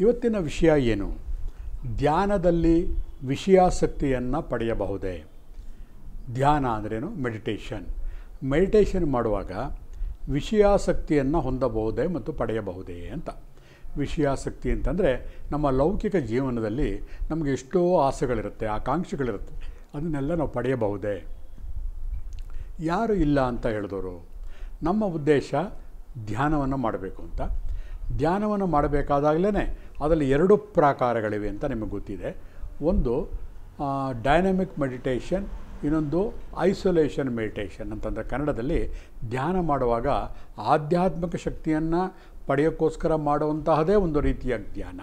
ಇವತ್ತಿನ ವಿಷಯ ಏನು? ಧ್ಯಾನದಲ್ಲಿ ವಿಷಯಾಸಕ್ತಿಯನ್ನು ಪಡೆಯಬಹುದೇ? ಧ್ಯಾನ ಅಂದ್ರೇನು? ಮೆಡಿಟೇಷನ್ ಮಾಡುವಾಗ ವಿಷಯಾಸಕ್ತಿಯನ್ನು ಹೊಂದಬಹುದೇ ಮತ್ತು ಪಡೆಯಬಹುದೇ ಅಂತ. ವಿಷಯಾಸಕ್ತಿ ಅಂತಂದರೆ ನಮ್ಮ ಲೌಕಿಕ ಜೀವನದಲ್ಲಿ ನಮಗೆ ಎಷ್ಟೋ ಆಸೆಗಳಿರುತ್ತೆ, ಆಕಾಂಕ್ಷೆಗಳಿರುತ್ತೆ, ಅದನ್ನೆಲ್ಲ ನಾವು ಪಡೆಯಬಹುದೇ? ಯಾರು ಇಲ್ಲ ಅಂತ ಹೇಳಿದವರು? ನಮ್ಮ ಉದ್ದೇಶ ಧ್ಯಾನವನ್ನು ಮಾಡಬೇಕು ಅಂತ. ಧ್ಯಾನವನ್ನು ಮಾಡಬೇಕಾದಾಗಲೇ ಅದರಲ್ಲಿ 2 ಪ್ರಕಾರಗಳಿವೆ ಅಂತ ನಿಮಗೆ ಗೊತ್ತಿದೆ. ಒಂದು ಡೈನಮಿಕ್ ಮೆಡಿಟೇಷನ್, ಇನ್ನೊಂದು ಐಸೋಲೇಷನ್ ಮೆಡಿಟೇಷನ್ ಅಂತಂದರೆ ಕನ್ನಡದಲ್ಲಿ ಧ್ಯಾನ ಮಾಡುವಾಗ ಆಧ್ಯಾತ್ಮಿಕ ಶಕ್ತಿಯನ್ನು ಪಡೆಯೋಕ್ಕೋಸ್ಕರ ಮಾಡುವಂತಹದೇ ಒಂದು ರೀತಿಯ ಧ್ಯಾನ,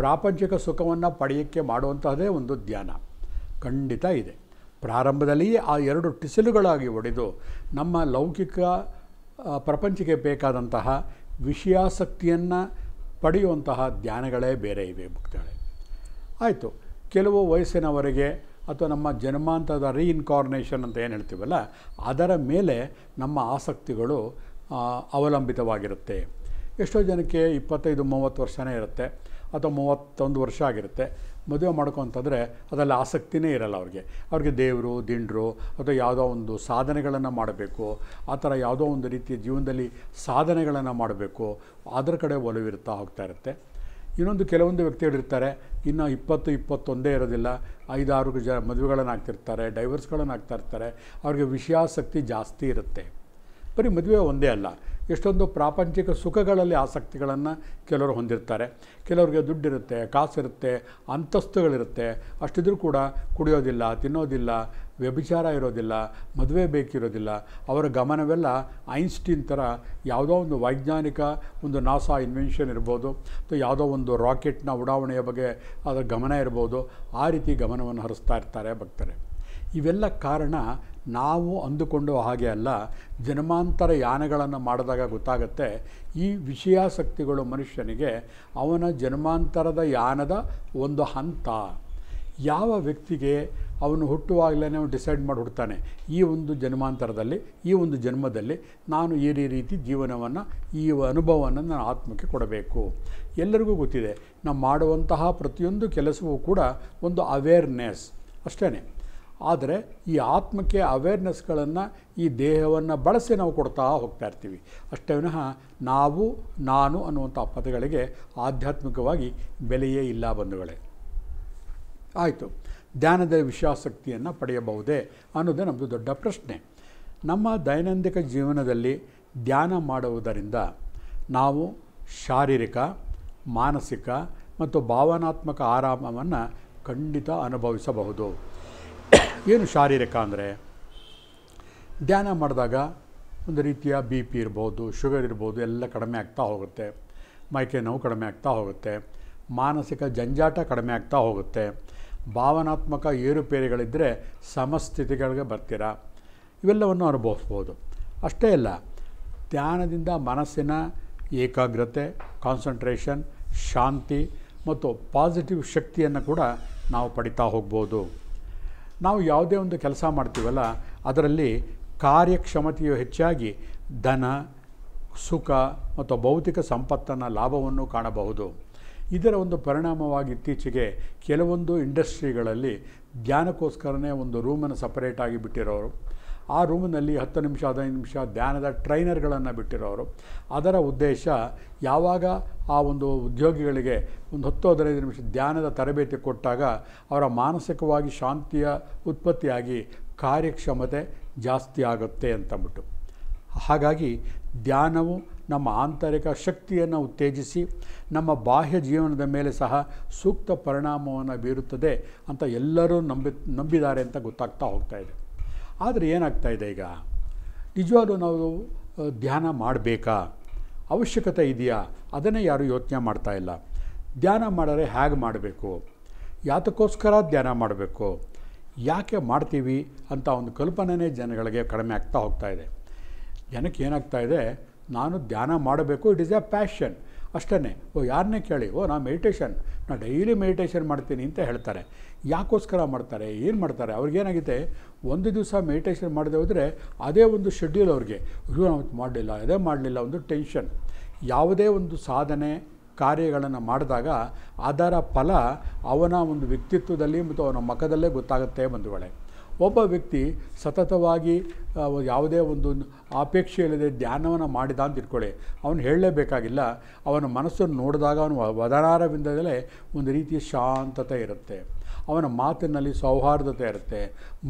ಪ್ರಾಪಂಚಿಕ ಸುಖವನ್ನು ಪಡೆಯೋಕ್ಕೆ ಮಾಡುವಂತಹದೇ ಒಂದು ಧ್ಯಾನ ಖಂಡಿತ ಇದೆ. ಪ್ರಾರಂಭದಲ್ಲಿಯೇ ಆ 2 ಟಿಸಿಲುಗಳಾಗಿ ಒಡೆದು ನಮ್ಮ ಲೌಕಿಕ ಪ್ರಪಂಚಕ್ಕೆ ಬೇಕಾದಂತಹ ವಿಷಯಾಸಕ್ತಿಯನ್ನು ಪಡೆಯುವಂತಹ ಧ್ಯಾನಗಳೇ ಬೇರೆ ಇವೆ ಭಕ್ತಗಳೇ. ಆಯಿತು, ಕೆಲವು ವಯಸ್ಸಿನವರೆಗೆ ಅಥವಾ ನಮ್ಮ ಜನ್ಮಾಂತರದ ರೀಇನ್ಕಾರ್ನೇಷನ್ ಅಂತ ಏನು ಹೇಳ್ತೀವಲ್ಲ, ಅದರ ಮೇಲೆ ನಮ್ಮ ಆಸಕ್ತಿಗಳು ಅವಲಂಬಿತವಾಗಿರುತ್ತೆ. ಎಷ್ಟೋ ಜನಕ್ಕೆ 25-30 ವರ್ಷನೇ ಇರುತ್ತೆ, ಅಥವಾ 31 ವರ್ಷ ಆಗಿರುತ್ತೆ. ಮದುವೆ ಮಾಡ್ಕೊತಂದರೆ ಅದರಲ್ಲಿ ಆಸಕ್ತಿನೇ ಇರಲ್ಲ ಅವ್ರಿಗೆ ದೇವರು ದಿಂಡ್ರು ಅಥವಾ ಯಾವುದೋ ಒಂದು ಸಾಧನೆಗಳನ್ನು ಮಾಡಬೇಕು, ಆ ಥರ ಯಾವುದೋ ಒಂದು ರೀತಿಯ ಜೀವನದಲ್ಲಿ ಸಾಧನೆಗಳನ್ನು ಮಾಡಬೇಕು, ಅದರ ಕಡೆ ಒಲವಿರ್ತಾ ಹೋಗ್ತಾ ಇರುತ್ತೆ. ಇನ್ನೊಂದು ಕೆಲವೊಂದು ವ್ಯಕ್ತಿಗಳಿರ್ತಾರೆ, ಇನ್ನು 20-21 ಇರೋದಿಲ್ಲ, 5-6 ಮದುವೆಗಳನ್ನು ಆಗ್ತಿರ್ತಾರೆ, ಡೈವರ್ಸ್ಗಳನ್ನು ಆಗ್ತಾಯಿರ್ತಾರೆ. ಅವ್ರಿಗೆ ವಿಷಯಾಸಕ್ತಿ ಜಾಸ್ತಿ ಇರುತ್ತೆ. ಬರೀ ಮದುವೆ ಒಂದೇ ಅಲ್ಲ, ಎಷ್ಟೊಂದು ಪ್ರಾಪಂಚಿಕ ಸುಖಗಳಲ್ಲಿ ಆಸಕ್ತಿಗಳನ್ನು ಕೆಲವರು ಹೊಂದಿರ್ತಾರೆ. ಕೆಲವ್ರಿಗೆ ದುಡ್ಡಿರುತ್ತೆ, ಕಾಸಿರುತ್ತೆ, ಅಂತಸ್ತುಗಳಿರುತ್ತೆ, ಅಷ್ಟಿದ್ರೂ ಕೂಡ ಕುಡಿಯೋದಿಲ್ಲ, ತಿನ್ನೋದಿಲ್ಲ, ವ್ಯಭಿಚಾರ ಇರೋದಿಲ್ಲ, ಮದುವೆ ಬೇಕಿರೋದಿಲ್ಲ. ಅವರ ಗಮನವೆಲ್ಲ ಐನ್ಸ್ಟೀನ್ ಥರ ಯಾವುದೋ ಒಂದು ವೈಜ್ಞಾನಿಕ ಒಂದು ನಾಸಾ ಇನ್ವೆನ್ಷನ್ ಇರ್ಬೋದು, ಅಥವಾ ಯಾವುದೋ ಒಂದು ರಾಕೆಟ್ನ ಉಡಾವಣೆಯ ಬಗ್ಗೆ ಅದರ ಗಮನ ಇರ್ಬೋದು. ಆ ರೀತಿ ಗಮನವನ್ನು ಹರಿಸ್ತಾ ಇರ್ತಾರೆ ಭಕ್ತರೆ. ಇವೆಲ್ಲ ಕಾರಣ ನಾವು ಅಂದುಕೊಂಡು ಹಾಗೆ ಅಲ್ಲ. ಜನ್ಮಾಂತರ ಯಾನಗಳನ್ನು ಮಾಡಿದಾಗ ಗೊತ್ತಾಗುತ್ತೆ, ಈ ವಿಷಯಾಸಕ್ತಿಗಳು ಮನುಷ್ಯನಿಗೆ ಅವನ ಜನ್ಮಾಂತರದ ಯಾನದ ಒಂದು ಹಂತ. ಯಾವ ವ್ಯಕ್ತಿಗೆ ಅವನು ಹುಟ್ಟುವಾಗಲೇ ಡಿಸೈಡ್ ಮಾಡಿ ಹುಡ್ತಾನೆ, ಈ ಒಂದು ಜನ್ಮಾಂತರದಲ್ಲಿ, ಈ ಒಂದು ಜನ್ಮದಲ್ಲಿ ನಾನು ಈ ರೀತಿ ಜೀವನವನ್ನು, ಈ ಅನುಭವವನ್ನು ನನ್ನ ಆತ್ಮಕ್ಕೆ ಕೊಡಬೇಕು. ಎಲ್ಲರಿಗೂ ಗೊತ್ತಿದೆ, ನಾವು ಮಾಡುವಂತಹ ಪ್ರತಿಯೊಂದು ಕೆಲಸವೂ ಕೂಡ ಒಂದು ಅವೇರ್ನೆಸ್ ಅಷ್ಟೇ. ಆದರೆ ಈ ಆತ್ಮಕ್ಕೆ ಅವೇರ್ನೆಸ್ಗಳನ್ನು ಈ ದೇಹವನ್ನು ಬಳಸಿ ನಾವು ಕೊಡ್ತಾ ಹೋಗ್ತಾ ಇರ್ತೀವಿ ಅಷ್ಟೇ ವಿನಃ ನಾವು, ನಾನು ಅನ್ನುವಂಥ ಪದಗಳಿಗೆ ಆಧ್ಯಾತ್ಮಿಕವಾಗಿ ಬೆಲೆಯೇ ಇಲ್ಲ ಬಂಧುಗಳೇ. ಆಯಿತು, ಧ್ಯಾನದ ವಿಷಯಾಸಕ್ತಿಯನ್ನು ಪಡೆಯಬಹುದೇ ಅನ್ನೋದೇ ನಮ್ಮದು ದೊಡ್ಡ ಪ್ರಶ್ನೆ. ನಮ್ಮ ದೈನಂದಿನ ಜೀವನದಲ್ಲಿ ಧ್ಯಾನ ಮಾಡುವುದರಿಂದ ನಾವು ಶಾರೀರಿಕ, ಮಾನಸಿಕ ಮತ್ತು ಭಾವನಾತ್ಮಕ ಆರಾಮವನ್ನು ಖಂಡಿತ ಅನುಭವಿಸಬಹುದು. ಏನು ಶಾರೀರಿಕ ಅಂದರೆ, ಧ್ಯಾನ ಮಾಡಿದಾಗ ಒಂದು ರೀತಿಯ BP ಇರ್ಬೋದು, ಶುಗರ್ ಇರ್ಬೋದು, ಎಲ್ಲ ಕಡಿಮೆ ಆಗ್ತಾ ಹೋಗುತ್ತೆ. ಮೈಕೈ ನೋವು ಕಡಿಮೆ ಆಗ್ತಾ ಹೋಗುತ್ತೆ. ಮಾನಸಿಕ ಜಂಜಾಟ ಕಡಿಮೆ ಆಗ್ತಾ ಹೋಗುತ್ತೆ. ಭಾವನಾತ್ಮಕ ಏರುಪೇರುಗಳಿದ್ದರೆ ಸಮಸ್ಥಿತಿಗಳಿಗೆ ಬರ್ತೀರಾ. ಇವೆಲ್ಲವನ್ನು ಅನುಭವಿಸ್ಬೋದು. ಅಷ್ಟೇ ಅಲ್ಲ, ಧ್ಯಾನದಿಂದ ಮನಸ್ಸಿನ ಏಕಾಗ್ರತೆ, ಕಾನ್ಸಂಟ್ರೇಷನ್, ಶಾಂತಿ ಮತ್ತು ಪಾಸಿಟಿವ್ ಶಕ್ತಿಯನ್ನು ಕೂಡ ನಾವು ಪಡಿತಾ ಹೋಗ್ಬೋದು. ನಾವು ಯಾವುದೇ ಒಂದು ಕೆಲಸ ಮಾಡ್ತೀವಲ್ಲ, ಅದರಲ್ಲಿ ಕಾರ್ಯಕ್ಷಮತೆಯು ಹೆಚ್ಚಾಗಿ ಧನ, ಸುಖ ಮತ್ತು ಭೌತಿಕ ಸಂಪತ್ತನ್ನು ಲಾಭವನ್ನು ಕಾಣಬಹುದು. ಇದರ ಒಂದು ಪರಿಣಾಮವಾಗಿ ಇತ್ತೀಚೆಗೆ ಕೆಲವೊಂದು ಇಂಡಸ್ಟ್ರಿಗಳಲ್ಲಿ ಧ್ಯಾನಕ್ಕೋಸ್ಕರನೇ ಒಂದು ರೂಮನ್ನು ಸಪರೇಟಾಗಿ ಬಿಟ್ಟಿರೋರು, ಆ ರೂಮಿನಲ್ಲಿ 10 ನಿಮಿಷ 15 ನಿಮಿಷ ಧ್ಯಾನದ ಟ್ರೈನರ್ಗಳನ್ನು ಬಿಟ್ಟಿರೋರು. ಅದರ ಉದ್ದೇಶ, ಯಾವಾಗ ಆ ಒಂದು ಉದ್ಯೋಗಿಗಳಿಗೆ ಒಂದು 10-15 ನಿಮಿಷ ಧ್ಯಾನದ ತರಬೇತಿ ಕೊಟ್ಟಾಗ ಅವರ ಮಾನಸಿಕವಾಗಿ ಶಾಂತಿಯ ಉತ್ಪತ್ತಿಯಾಗಿ ಕಾರ್ಯಕ್ಷಮತೆ ಜಾಸ್ತಿ ಆಗುತ್ತೆ ಅಂತಂದ್ಬಿಟ್ಟು. ಹಾಗಾಗಿ ಧ್ಯಾನವು ನಮ್ಮ ಆಂತರಿಕ ಶಕ್ತಿಯನ್ನು ಉತ್ತೇಜಿಸಿ ನಮ್ಮ ಬಾಹ್ಯ ಜೀವನದ ಮೇಲೆ ಸಹ ಸೂಕ್ತ ಪರಿಣಾಮವನ್ನು ಬೀರುತ್ತದೆ ಅಂತ ಎಲ್ಲರೂ ನಂಬಿದ್ದಾರೆ ಅಂತ ಗೊತ್ತಾಗ್ತಾ ಹೋಗ್ತಾ ಇದೆ. ಆದರೆ ಏನಾಗ್ತಾಯಿದೆ, ಈಗ ನಿಜವಾಗ್ಲೂ ನಾವು ಧ್ಯಾನ ಮಾಡಬೇಕಾ, ಅವಶ್ಯಕತೆ ಇದೆಯಾ, ಅದನ್ನೇ ಯಾರೂ ಯೋಚನೆ ಮಾಡ್ತಾಯಿಲ್ಲ. ಧ್ಯಾನ ಮಾಡಿದ್ರೆ ಹೇಗೆ ಮಾಡಬೇಕು, ಯಾತಕ್ಕೋಸ್ಕರ ಧ್ಯಾನ ಮಾಡಬೇಕು, ಯಾಕೆ ಮಾಡ್ತೀವಿ ಅಂತ ಒಂದು ಕಲ್ಪನೆಯೇ ಜನಗಳಿಗೆ ಕಡಿಮೆ ಆಗ್ತಾ ಹೋಗ್ತಾ ಇದೆ. ಜನಕ್ಕೆ ಏನಾಗ್ತಾಯಿದೆ, ನಾನು ಧ್ಯಾನ ಮಾಡಬೇಕು, ಇಟ್ ಈಸ್ ಎ ಪ್ಯಾಷನ್ ಅಷ್ಟೇ. ಯಾರನ್ನೇ ಕೇಳಿ, ನಾನು ಮೆಡಿಟೇಷನ್, ನಾನು ಡೈಲಿ ಮೆಡಿಟೇಷನ್ ಮಾಡ್ತೀನಿ ಅಂತ ಹೇಳ್ತಾರೆ. ಯಾಕೋಸ್ಕರ ಮಾಡ್ತಾರೆ, ಏನು ಮಾಡ್ತಾರೆ? ಅವ್ರಿಗೇನಾಗಿದೆ, ಒಂದು ದಿವಸ ಮೆಡಿಟೇಷನ್ ಮಾಡದೆ ಹೋದರೆ ಅದೇ ಒಂದು ಶೆಡ್ಯೂಲ್ ಅವ್ರಿಗೆ, ನಾವು ಮಾಡಲಿಲ್ಲ, ಅದೇ ಮಾಡಲಿಲ್ಲ, ಒಂದು ಟೆನ್ಷನ್. ಯಾವುದೇ ಒಂದು ಸಾಧನೆ ಕಾರ್ಯಗಳನ್ನು ಮಾಡಿದಾಗ ಅದರ ಫಲ ಅವನ ಒಂದು ವ್ಯಕ್ತಿತ್ವದಲ್ಲಿ ಮತ್ತು ಅವನ ಮುಖದಲ್ಲೇ ಗೊತ್ತಾಗುತ್ತೆ ಬಂಧುಗಳೇ. ಒಬ್ಬ ವ್ಯಕ್ತಿ ಸತತವಾಗಿ ಯಾವುದೇ ಒಂದು ಅಪೇಕ್ಷೆ ಇಲ್ಲದೆ ಧ್ಯಾನವನ್ನು ಮಾಡಿದ ಅಂತ ಇಟ್ಕೊಳ್ಳಿ, ಅವನು ಹೇಳಲೇಬೇಕಾಗಿಲ್ಲ. ಅವನ ಮನಸ್ಸನ್ನು ನೋಡಿದಾಗ ಅವನು ವದನಾರವಿಂದಲೇ ಒಂದು ರೀತಿಯ ಶಾಂತತೆ ಇರುತ್ತೆ, ಅವನ ಮಾತಿನಲ್ಲಿ ಸೌಹಾರ್ದತೆ ಇರುತ್ತೆ,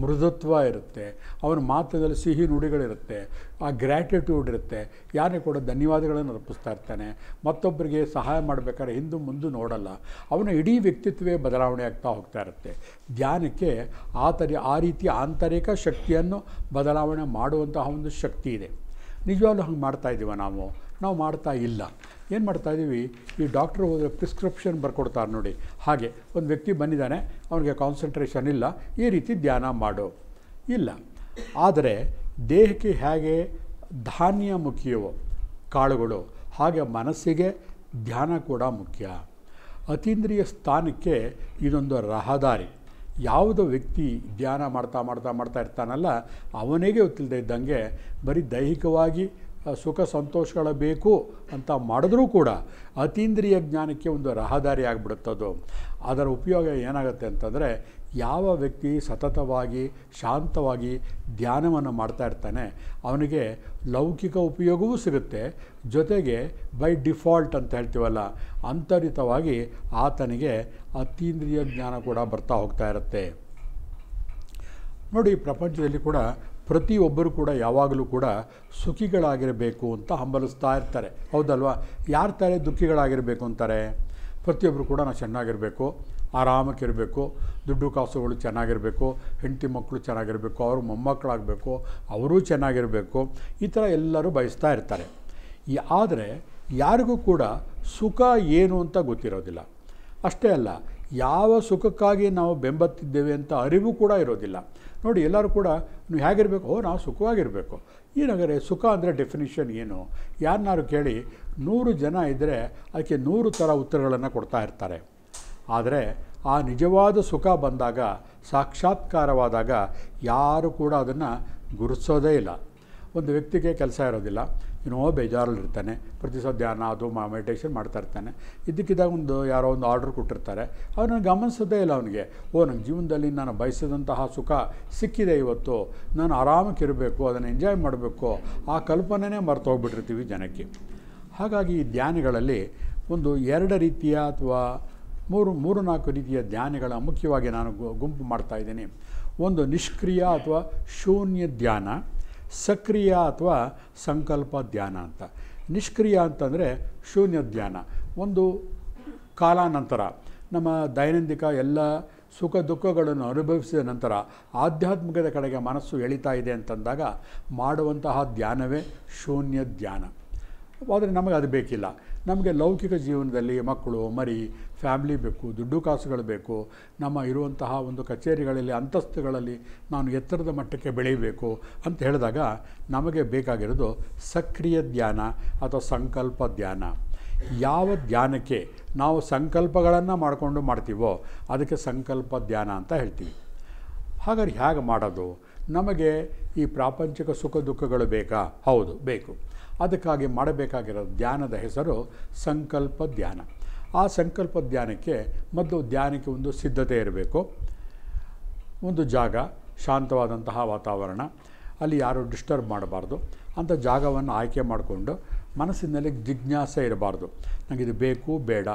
ಮೃದುತ್ವ ಇರುತ್ತೆ, ಅವನ ಮಾತಿನಲ್ಲಿ ಸಿಹಿ ನುಡಿಗಳಿರುತ್ತೆ, ಆ ಗ್ರ್ಯಾಟಿಟ್ಯೂಡ್ ಇರುತ್ತೆ, ಯಾರೇ ಕೂಡ ಧನ್ಯವಾದಗಳನ್ನು ಅರ್ಪಿಸ್ತಾ ಇರ್ತಾನೆ, ಮತ್ತೊಬ್ಬರಿಗೆ ಸಹಾಯ ಮಾಡಬೇಕಾದ್ರೆ ಹಿಂದೆ ಮುಂದೆ ನೋಡಲ್ಲ, ಅವನ ಇಡೀ ವ್ಯಕ್ತಿತ್ವವೇ ಬದಲಾವಣೆ ಆಗ್ತಾ ಹೋಗ್ತಾ ಇರುತ್ತೆ. ಧ್ಯಾನಕ್ಕೆ ಆ ರೀತಿಯ ಆಂತರಿಕ ಶಕ್ತಿಯನ್ನು ಬದಲಾವಣೆ ಮಾಡುವಂತಹ ಒಂದು ಶಕ್ತಿ ಇದೆ. ನಿಜವಾಗ್ಲೂ ಹಂಗೆ ಮಾಡ್ತಾಯಿದ್ದೀವ ನಾವು ಮಾಡ್ತಾ ಇಲ್ಲ. ಏನು ಮಾಡ್ತಾಯಿದ್ದೀವಿ, ಈ ಡಾಕ್ಟ್ರು ಹೋದರೆ ಪ್ರಿಸ್ಕ್ರಿಪ್ಷನ್ ಬರ್ಕೊಡ್ತಾರೆ ನೋಡಿ, ಹಾಗೆ ಒಂದು ವ್ಯಕ್ತಿ ಬಂದಿದ್ದಾನೆ, ಅವನಿಗೆ ಕಾನ್ಸಂಟ್ರೇಷನ್ ಇಲ್ಲ, ಈ ರೀತಿ ಧ್ಯಾನ ಮಾಡು ಇಲ್ಲ. ಆದರೆ ದೇಹಕ್ಕೆ ಹೇಗೆ ಧಾನ್ಯ ಮುಖ್ಯವೋ ಕಾಳುಗಳು, ಹಾಗೆ ಮನಸ್ಸಿಗೆ ಧ್ಯಾನ ಕೂಡ ಮುಖ್ಯ. ಅತೀಂದ್ರಿಯ ಸ್ಥಾನಕ್ಕೆ ಇದೊಂದು ರಹದಾರಿ. ಯಾವುದೋ ವ್ಯಕ್ತಿ ಧ್ಯಾನ ಮಾಡ್ತಾ ಇರ್ತಾನಲ್ಲ, ಅವನಿಗೆ ಗೊತ್ತಿಲ್ಲದೆ ಇದ್ದಂಗೆ ಬರೀ ದೈಹಿಕವಾಗಿ ಸುಖ ಸಂತೋಷಗಳ ಬೇಕು ಅಂತ ಮಾಡಿದ್ರೂ ಕೂಡ ಅತೀಂದ್ರಿಯ ಜ್ಞಾನಕ್ಕೆ ಒಂದು ರಹದಾರಿ ಆಗಿಬಿಡುತ್ತದು. ಅದರ ಉಪಯೋಗ ಏನಾಗುತ್ತೆ ಅಂತಂದರೆ, ಯಾವ ವ್ಯಕ್ತಿ ಸತತವಾಗಿ ಶಾಂತವಾಗಿ ಧ್ಯಾನವನ್ನು ಮಾಡ್ತಾ ಇರ್ತಾನೆ ಅವನಿಗೆ ಲೌಕಿಕ ಉಪಯೋಗವೂ ಸಿಗುತ್ತೆ, ಜೊತೆಗೆ ಬೈ ಡಿಫಾಲ್ಟ್ ಅಂತ ಹೇಳ್ತೀವಲ್ಲ ಅಂತರಿತವಾಗಿ ಆತನಿಗೆ ಅತೀಂದ್ರಿಯ ಜ್ಞಾನ ಕೂಡ ಬರ್ತಾ ಹೋಗ್ತಾ ಇರುತ್ತೆ. ನೋಡಿ, ಪ್ರಪಂಚದಲ್ಲಿ ಕೂಡ ಪ್ರತಿಯೊಬ್ಬರು ಕೂಡ ಯಾವಾಗಲೂ ಕೂಡ ಸುಖಿಗಳಾಗಿರಬೇಕು ಅಂತ ಹಂಬಲಿಸ್ತಾ ಇರ್ತಾರೆ, ಹೌದಲ್ವಾ? ಯಾರ ತಾರೆ ದುಃಖಿಗಳಾಗಿರಬೇಕು ಅಂತಾರೆ? ಪ್ರತಿಯೊಬ್ಬರು ಕೂಡ ನಾವು ಚೆನ್ನಾಗಿರಬೇಕು, ಆರಾಮಕ್ಕಿರಬೇಕು, ದುಡ್ಡು ಕಾಸುಗಳು ಚೆನ್ನಾಗಿರಬೇಕು, ಹೆಂಡತಿ ಮಕ್ಕಳು ಚೆನ್ನಾಗಿರಬೇಕು, ಅವರು ಮೊಮ್ಮಕ್ಕಳಾಗಬೇಕು, ಅವರೂ ಚೆನ್ನಾಗಿರಬೇಕು, ಈ ಥರ ಎಲ್ಲರೂ ಬಯಸ್ತಾ ಇರ್ತಾರೆ. ಆದರೆ ಯಾರಿಗೂ ಕೂಡ ಸುಖ ಏನು ಅಂತ ಗೊತ್ತಿರೋದಿಲ್ಲ. ಅಷ್ಟೇ ಅಲ್ಲ, ಯಾವ ಸುಖಕ್ಕಾಗಿ ನಾವು ಬೆಂಬತ್ತಿದ್ದೇವೆ ಅಂತ ಅರಿವು ಕೂಡ ಇರೋದಿಲ್ಲ. ನೋಡಿ, ಎಲ್ಲರೂ ಕೂಡ ನೀವು ಹೇಗಿರಬೇಕು, ನಾವು ಸುಖವಾಗಿರಬೇಕು. ಏನಾದರೆ ಸುಖ ಅಂದರೆ ಡೆಫಿನಿಷನ್ ಏನು? ಯಾರನ್ನಾರು ಕೇಳಿ 100 ಜನ ಇದ್ದರೆ ಅದಕ್ಕೆ 100 ಥರ ಉತ್ತರಗಳನ್ನು ಕೊಡ್ತಾ ಇರ್ತಾರೆ. ಆದರೆ ಆ ನಿಜವಾದ ಸುಖ ಬಂದಾಗ, ಸಾಕ್ಷಾತ್ಕಾರವಾದಾಗ ಯಾರು ಕೂಡ ಅದನ್ನು ಗುರುತಿಸೋದೇ ಇಲ್ಲ. ಒಂದು ವ್ಯಕ್ತಿಗೆ ಕೆಲಸ ಇರೋದಿಲ್ಲ, ಬೇಜಾರಲ್ಲಿರ್ತಾನೆ, ಪ್ರತಿ ಸಲ ಧ್ಯಾನ ಅದು ಮೆಡಿಟೇಷನ್ ಮಾಡ್ತಾ ಇರ್ತಾನೆ. ಇದ್ದಕ್ಕಿದ್ದಾಗ ಯಾರೋ ಒಂದು ಆರ್ಡ್ರ್ ಕೊಟ್ಟಿರ್ತಾರೆ, ಅವನನ್ನು ಗಮನಿಸೋದೇ ಇಲ್ಲ. ಅವನಿಗೆ ನನ್ನ ಜೀವನದಲ್ಲಿ ನಾನು ಬಯಸಿದಂತಹ ಸುಖ ಸಿಕ್ಕಿದೆ, ಇವತ್ತು ನಾನು ಆರಾಮಕ್ಕಿರಬೇಕು, ಅದನ್ನು ಎಂಜಾಯ್ ಮಾಡಬೇಕು, ಆ ಕಲ್ಪನೆನೇ ಮರೆತು ಹೋಗ್ಬಿಟ್ಟಿರ್ತೀವಿ ಜನಕ್ಕೆ. ಹಾಗಾಗಿ ಈ ಧ್ಯಾನಗಳಲ್ಲಿ ಒಂದು 2 ರೀತಿಯ ಅಥವಾ 3-4 ರೀತಿಯ ಧ್ಯಾನಗಳ ಮುಖ್ಯವಾಗಿ ನಾನು ಗುಂಪು ಮಾಡ್ತಾಯಿದ್ದೀನಿ. ಒಂದು ನಿಷ್ಕ್ರಿಯ ಅಥವಾ ಶೂನ್ಯ ಧ್ಯಾನ, ಸಕ್ರಿಯ ಅಥವಾ ಸಂಕಲ್ಪ ಧ್ಯಾನ ಅಂತ. ನಿಷ್ಕ್ರಿಯ ಅಂತಂದರೆ ಶೂನ್ಯ ಧ್ಯಾನ. ಒಂದು ಕಾಲಾನಂತರ ನಮ್ಮ ದೈನಂದಿಕ ಎಲ್ಲ ಸುಖ ದುಃಖಗಳನ್ನು ಅನುಭವಿಸಿದ ನಂತರ ಆಧ್ಯಾತ್ಮಿಕದ ಕಡೆಗೆ ಮನಸ್ಸು ಎಳಿತಾ ಇದೆ ಅಂತಂದಾಗ ಮಾಡುವಂತಹ ಧ್ಯಾನವೇ ಶೂನ್ಯ ಧ್ಯಾನ. ಆದರೆ ನಮಗೆ ಅದು ಬೇಕಿಲ್ಲ. ನಮಗೆ ಲೌಕಿಕ ಜೀವನದಲ್ಲಿ ಮಕ್ಕಳು ಮರಿ ಫ್ಯಾಮ್ಲಿ ಬೇಕು, ದುಡ್ಡು ಕಾಸುಗಳು ಬೇಕು, ನಮ್ಮ ಇರುವಂತಹ ಒಂದು ಕಚೇರಿಗಳಲ್ಲಿ ಅಂತಸ್ತುಗಳಲ್ಲಿ ನಾನು ಎತ್ತರದ ಮಟ್ಟಕ್ಕೆ ಬೆಳೀಬೇಕು ಅಂತ ಹೇಳಿದಾಗ ನಮಗೆ ಬೇಕಾಗಿರೋದು ಸಕ್ರಿಯ ಧ್ಯಾನ ಅಥವಾ ಸಂಕಲ್ಪ ಧ್ಯಾನ. ಯಾವ ಧ್ಯಾನಕ್ಕೆ ನಾವು ಸಂಕಲ್ಪಗಳನ್ನು ಮಾಡಿಕೊಂಡು ಮಾಡ್ತೀವೋ ಅದಕ್ಕೆ ಸಂಕಲ್ಪ ಧ್ಯಾನ ಅಂತ ಹೇಳ್ತೀವಿ. ಹಾಗಾದ್ರೆ ಹೇಗೆ ಮಾಡೋದು? ನಮಗೆ ಈ ಪ್ರಾಪಂಚಿಕ ಸುಖ ದುಃಖಗಳು ಬೇಕಾ? ಹೌದು, ಬೇಕು. ಅದಕ್ಕಾಗಿ ಮಾಡಬೇಕಾಗಿರೋ ಧ್ಯಾನದ ಹೆಸರು ಸಂಕಲ್ಪ ಧ್ಯಾನ. ಆ ಸಂಕಲ್ಪ ಧ್ಯಾನಕ್ಕೆ ಮೊದಲು ಧ್ಯಾನಕ್ಕೆ ಒಂದು ಸಿದ್ಧತೆ ಇರಬೇಕು. ಒಂದು ಜಾಗ, ಶಾಂತವಾದಂತಹ ವಾತಾವರಣ, ಅಲ್ಲಿ ಯಾರೂ ಡಿಸ್ಟರ್ಬ್ ಮಾಡಬಾರ್ದು ಅಂಥ ಜಾಗವನ್ನು ಆಯ್ಕೆ ಮಾಡಿಕೊಂಡು ಮನಸ್ಸಿನಲ್ಲಿ ಜಿಜ್ಞಾಸೆ ಇರಬಾರ್ದು, ನನಗಿದು ಬೇಕು ಬೇಡ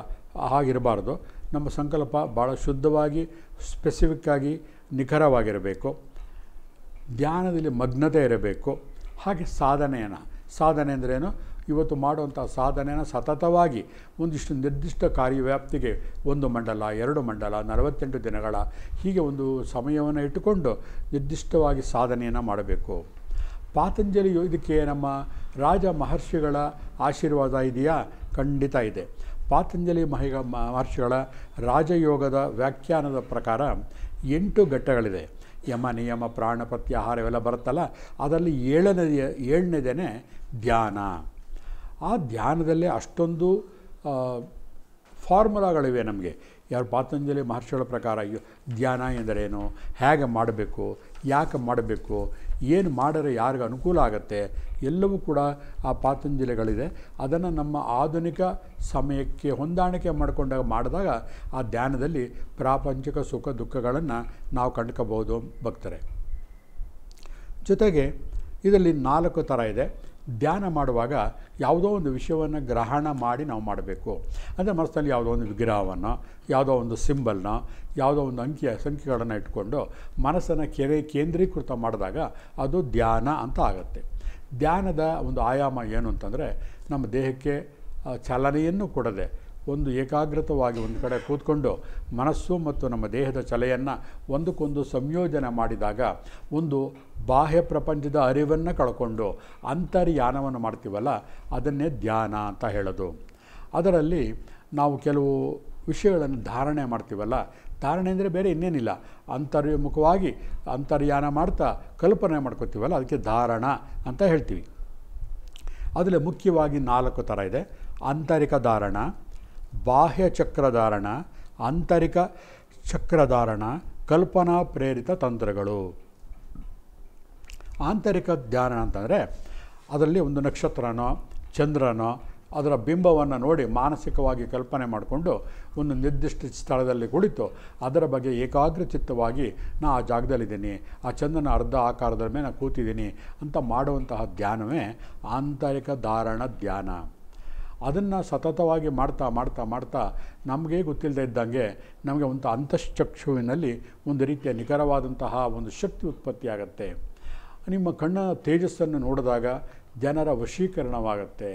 ಹಾಗಿರಬಾರ್ದು. ನಮ್ಮ ಸಂಕಲ್ಪ ಭಾಳ ಶುದ್ಧವಾಗಿ ಸ್ಪೆಸಿಫಿಕ್ಕಾಗಿ ನಿಖರವಾಗಿರಬೇಕು. ಧ್ಯಾನದಲ್ಲಿ ಮಗ್ನತೆ ಇರಬೇಕು. ಹಾಗೆ ಸಾಧನೆ ಅಂದ್ರೇನು? ಇವತ್ತು ಮಾಡುವಂಥ ಸಾಧನೆಯನ್ನು ಸತತವಾಗಿ ಒಂದಿಷ್ಟು ನಿರ್ದಿಷ್ಟ ಕಾರ್ಯವ್ಯಾಪ್ತಿಗೆ 1 ಮಂಡಲ 2 ಮಂಡಲ 48 ದಿನಗಳ ಹೀಗೆ ಒಂದು ಸಮಯವನ್ನು ಇಟ್ಟುಕೊಂಡು ನಿರ್ದಿಷ್ಟವಾಗಿ ಸಾಧನೆಯನ್ನು ಮಾಡಬೇಕು. ಪಾತಂಜಲಿ ಇದಕ್ಕೆ ನಮ್ಮ ರಾಜ ಮಹರ್ಷಿಗಳ ಆಶೀರ್ವಾದ ಇದೆಯಾ? ಖಂಡಿತ ಇದೆ. ಪಾತಂಜಲಿ ಮಹರ್ಷಿಗಳ ರಾಜಯೋಗದ ವ್ಯಾಖ್ಯಾನದ ಪ್ರಕಾರ 8 ಘಟ್ಟಗಳಿದೆ. ಯಮ ನಿಯಮ ಪ್ರಾಣ ಪ್ರತ್ಯಾಹಾರ ಇವೆಲ್ಲ ಬರುತ್ತಲ್ಲ, ಅದರಲ್ಲಿ 7ನೇದೇ ಧ್ಯಾನ. ಆ ಧ್ಯಾನದಲ್ಲೇ ಅಷ್ಟೊಂದು ಫಾರ್ಮುಲಾಗಳಿವೆ ನಮಗೆ. ಯಾರು ಪಾತಂಜಲಿ ಮಹರ್ಷಿಗಳ ಪ್ರಕಾರ ಧ್ಯಾನ ಎಂದರೇನು, ಹೇಗೆ ಮಾಡಬೇಕು, ಯಾಕೆ ಮಾಡಬೇಕು, ಏನು ಮಾಡಿದ್ರೆ ಯಾರಿಗೆ ಅನುಕೂಲ ಆಗುತ್ತೆ, ಎಲ್ಲವೂ ಕೂಡ ಆ ಪಾತಂಜಲಿಗಳಿದೆ. ಅದನ್ನು ನಮ್ಮ ಆಧುನಿಕ ಸಮಯಕ್ಕೆ ಹೊಂದಾಣಿಕೆ ಮಾಡಿದಾಗ ಆ ಧ್ಯಾನದಲ್ಲಿ ಪ್ರಾಪಂಚಿಕ ಸುಖ ದುಃಖಗಳನ್ನು ನಾವು ಕಂಡ್ಕೋಬಹುದು ಭಕ್ತರೆ. ಜೊತೆಗೆ ಇದರಲ್ಲಿ 4 ಥರ ಇದೆ. ಧ್ಯಾನ ಮಾಡುವಾಗ ಯಾವುದೋ ಒಂದು ವಿಷಯವನ್ನು ಗ್ರಹಣ ಮಾಡಿ ನಾವು ಮಾಡಬೇಕು. ಅಂದರೆ ಮನಸ್ಸಿನಲ್ಲಿ ಯಾವುದೋ ಒಂದು ವಿಗ್ರಹವನ್ನು, ಯಾವುದೋ ಒಂದು ಸಿಂಬಲ್ನ, ಯಾವುದೋ ಒಂದು ಸಂಖ್ಯೆಗಳನ್ನು ಇಟ್ಕೊಂಡು ಮನಸ್ಸನ್ನು ಕೇಂದ್ರೀಕೃತ ಮಾಡಿದಾಗ ಅದು ಧ್ಯಾನ ಅಂತ ಆಗುತ್ತೆ. ಧ್ಯಾನದ ಒಂದು ಆಯಾಮ ಏನು ಅಂತಂದರೆ, ನಮ್ಮ ದೇಹಕ್ಕೆ ಚಲನೆಯನ್ನು ಕೊಡದೆ ಒಂದು ಏಕಾಗ್ರತವಾಗಿ ಒಂದು ಕಡೆ ಕೂತ್ಕೊಂಡು ಮನಸ್ಸು ಮತ್ತು ನಮ್ಮ ದೇಹದ ಚಲೆಯನ್ನು ಒಂದಕ್ಕೊಂದು ಸಂಯೋಜನೆ ಮಾಡಿದಾಗ ಒಂದು ಬಾಹ್ಯ ಪ್ರಪಂಚದ ಅರಿವನ್ನು ಕಳ್ಕೊಂಡು ಅಂತರ್ಯಾನವನ್ನು ಮಾಡ್ತೀವಲ್ಲ, ಅದನ್ನೇ ಧ್ಯಾನ ಅಂತ ಹೇಳೋದು. ಅದರಲ್ಲಿ ನಾವು ಕೆಲವು ವಿಷಯಗಳನ್ನು ಧಾರಣೆ ಮಾಡ್ತೀವಲ್ಲ, ಧಾರಣೆ ಅಂದರೆ ಬೇರೆ ಇನ್ನೇನಿಲ್ಲ, ಅಂತರ್ಮುಖವಾಗಿ ಅಂತರ್ಯಾನ ಮಾಡ್ತಾ ಕಲ್ಪನೆ ಮಾಡ್ಕೋತೀವಲ್ಲ, ಅದಕ್ಕೆ ಧಾರಣ ಅಂತ ಹೇಳ್ತೀವಿ. ಅದರಲ್ಲಿ ಮುಖ್ಯವಾಗಿ 4 ಥರ ಇದೆ. ಆಂತರಿಕ ಧಾರಣ, ಬಾಹ್ಯ ಚಕ್ರಧಾರಣ, ಆಂತರಿಕ ಚಕ್ರಧಾರಣ, ಕಲ್ಪನಾ ಪ್ರೇರಿತ ತಂತ್ರಗಳು. ಆಂತರಿಕ ಧ್ಯಾನ ಅಂತಂದರೆ ಅದರಲ್ಲಿ ಒಂದು ನಕ್ಷತ್ರನೋ ಚಂದ್ರನೋ ಅದರ ಬಿಂಬವನ್ನು ನೋಡಿ ಮಾನಸಿಕವಾಗಿ ಕಲ್ಪನೆ ಮಾಡಿಕೊಂಡು ಒಂದು ನಿರ್ದಿಷ್ಟ ಸ್ಥಳದಲ್ಲಿ ಕುಳಿತು ಅದರ ಬಗ್ಗೆ ಏಕಾಗ್ರಚಿತ್ತವಾಗಿ ನಾ ಆ ಜಾಗದಲ್ಲಿದ್ದೀನಿ, ಆ ಚಂದ್ರನ ಅರ್ಧ ಆಕಾರದ ಮೇಲೆ ನಾನು ಕೂತಿದ್ದೀನಿ ಅಂತ ಮಾಡುವಂತಹ ಧ್ಯಾನವೇ ಆಂತರಿಕ ಧಾರಣ ಧ್ಯಾನ. ಅದನ್ನು ಸತತವಾಗಿ ಮಾಡ್ತಾ ಮಾಡ್ತಾ ಮಾಡ್ತಾ ನಮಗೆ ಗೊತ್ತಿಲ್ಲದೆ ಇದ್ದಂಗೆ ನಮಗೆ ಒಂದು ಅಂತಶ್ಚಕ್ಷುವಿನಲ್ಲಿ ಒಂದು ರೀತಿಯ ನಿಖರವಾದಂತಹ ಒಂದು ಶಕ್ತಿ ಉತ್ಪತ್ತಿಯಾಗತ್ತೆ. ನಿಮ್ಮ ಕಣ್ಣಿನ ತೇಜಸ್ಸನ್ನು ನೋಡಿದಾಗ ಜನರ ವಶೀಕರಣವಾಗುತ್ತೆ.